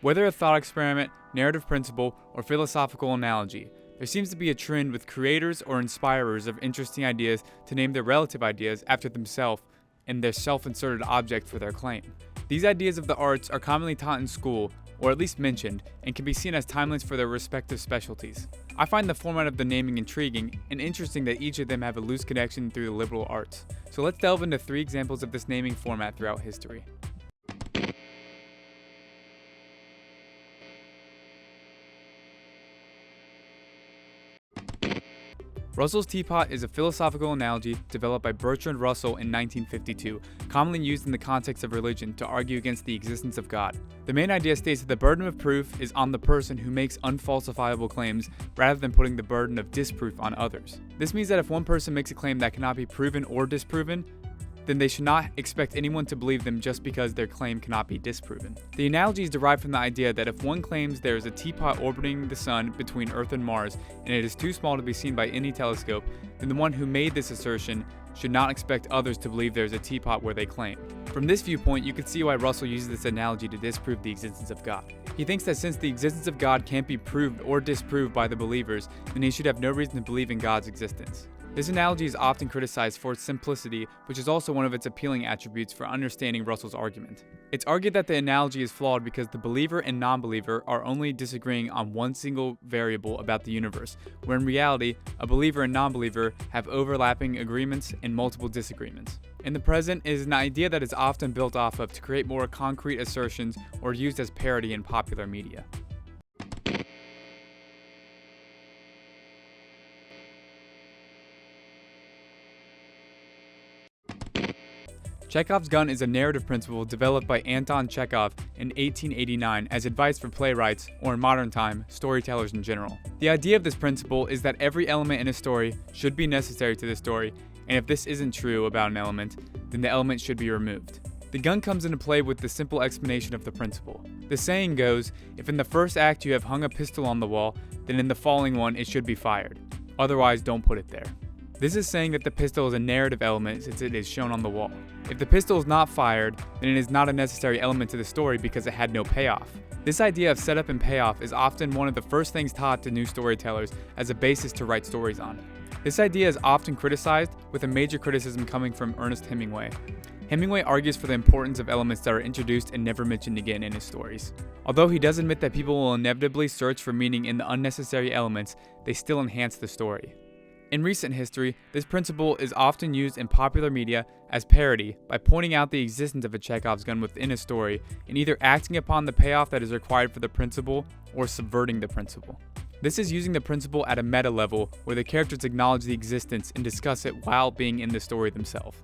Whether a thought experiment, narrative principle, or philosophical analogy, there seems to be a trend with creators or inspirers of interesting ideas to name their relative ideas after themselves and their self-inserted object for their claim. These ideas of the arts are commonly taught in school, or at least mentioned, and can be seen as timelines for their respective specialties. I find the format of the naming intriguing and interesting that each of them have a loose connection through the liberal arts. So let's delve into 3 examples of this naming format throughout history. Russell's teapot is a philosophical analogy developed by Bertrand Russell in 1952, commonly used in the context of religion to argue against the existence of God. The main idea states that the burden of proof is on the person who makes unfalsifiable claims rather than putting the burden of disproof on others. This means that if one person makes a claim that cannot be proven or disproven, then they should not expect anyone to believe them just because their claim cannot be disproven. The analogy is derived from the idea that if one claims there is a teapot orbiting the sun between Earth and Mars, and it is too small to be seen by any telescope, then the one who made this assertion should not expect others to believe there is a teapot where they claim. From this viewpoint, you can see why Russell uses this analogy to disprove the existence of God. He thinks that since the existence of God can't be proved or disproved by the believers, then he should have no reason to believe in God's existence. This analogy is often criticized for its simplicity, which is also one of its appealing attributes for understanding Russell's argument. It's argued that the analogy is flawed because the believer and non-believer are only disagreeing on one single variable about the universe, where in reality, a believer and non-believer have overlapping agreements and multiple disagreements. In the present, it is an idea that is often built off of to create more concrete assertions or used as parody in popular media. Chekhov's gun is a narrative principle developed by Anton Chekhov in 1889 as advice for playwrights, or in modern time, storytellers in general. The idea of this principle is that every element in a story should be necessary to the story, and if this isn't true about an element, then the element should be removed. The gun comes into play with the simple explanation of the principle. The saying goes, if in the first act you have hung a pistol on the wall, then in the following one it should be fired. Otherwise, don't put it there. This is saying that the pistol is a narrative element since it is shown on the wall. If the pistol is not fired, then it is not a necessary element to the story because it had no payoff. This idea of setup and payoff is often one of the first things taught to new storytellers as a basis to write stories on. This idea is often criticized, with a major criticism coming from Ernest Hemingway. Hemingway argues for the importance of elements that are introduced and never mentioned again in his stories. Although he does admit that people will inevitably search for meaning in the unnecessary elements, they still enhance the story. In recent history, this principle is often used in popular media as parody by pointing out the existence of a Chekhov's gun within a story and either acting upon the payoff that is required for the principle or subverting the principle. This is using the principle at a meta level where the characters acknowledge the existence and discuss it while being in the story themselves.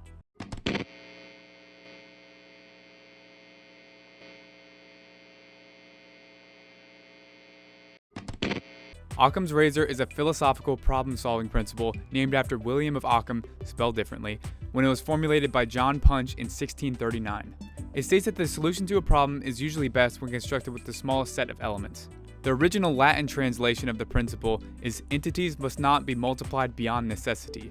Occam's razor is a philosophical problem-solving principle named after William of Occam, spelled differently, when it was formulated by John Punch in 1639. It states that the solution to a problem is usually best when constructed with the smallest set of elements. The original Latin translation of the principle is entities must not be multiplied beyond necessity,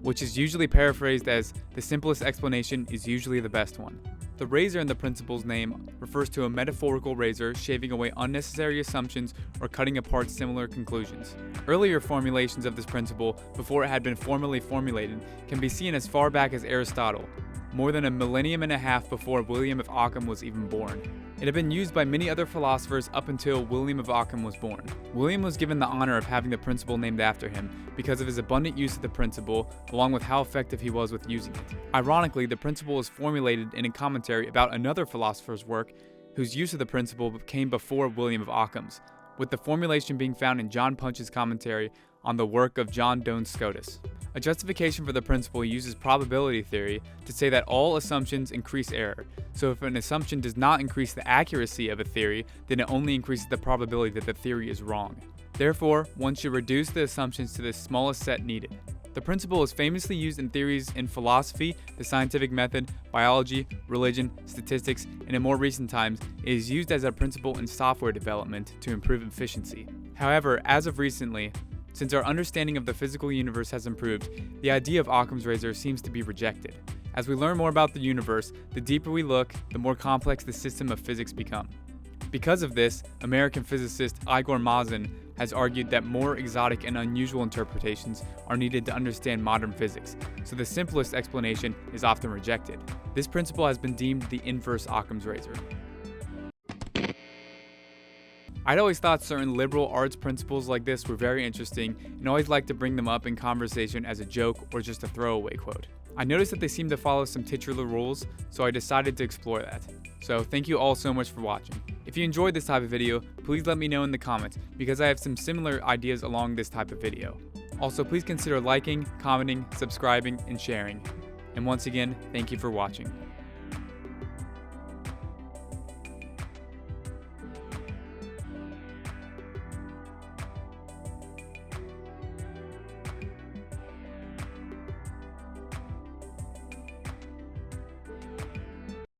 which is usually paraphrased as the simplest explanation is usually the best one. The razor in the principle's name refers to a metaphorical razor shaving away unnecessary assumptions or cutting apart similar conclusions. Earlier formulations of this principle, before it had been formally formulated, can be seen as far back as Aristotle, more than a millennium and a half before William of Occam was even born. It had been used by many other philosophers up until William of Occam was born. William was given the honor of having the principle named after him because of his abundant use of the principle, along with how effective he was with using it. Ironically, the principle was formulated in a commentary about another philosopher's work whose use of the principle came before William of Occam's, with the formulation being found in John Punch's commentary on the work of John Duns Scotus. A justification for the principle uses probability theory to say that all assumptions increase error, so if an assumption does not increase the accuracy of a theory, then it only increases the probability that the theory is wrong. Therefore, one should reduce the assumptions to the smallest set needed. The principle is famously used in theories in philosophy, the scientific method, biology, religion, statistics, and in more recent times, it is used as a principle in software development to improve efficiency. However, as of recently, since our understanding of the physical universe has improved, the idea of Occam's razor seems to be rejected. As we learn more about the universe, the deeper we look, the more complex the system of physics become. Because of this, American physicist Igor Mazin has argued that more exotic and unusual interpretations are needed to understand modern physics, so the simplest explanation is often rejected. This principle has been deemed the inverse Occam's razor. I'd always thought certain liberal arts principles like this were very interesting and always liked to bring them up in conversation as a joke or just a throwaway quote. I noticed that they seem to follow some titular rules, so I decided to explore that. So thank you all so much for watching. If you enjoyed this type of video, please let me know in the comments because I have some similar ideas along this type of video. Also, please consider liking, commenting, subscribing, and sharing. And once again, thank you for watching.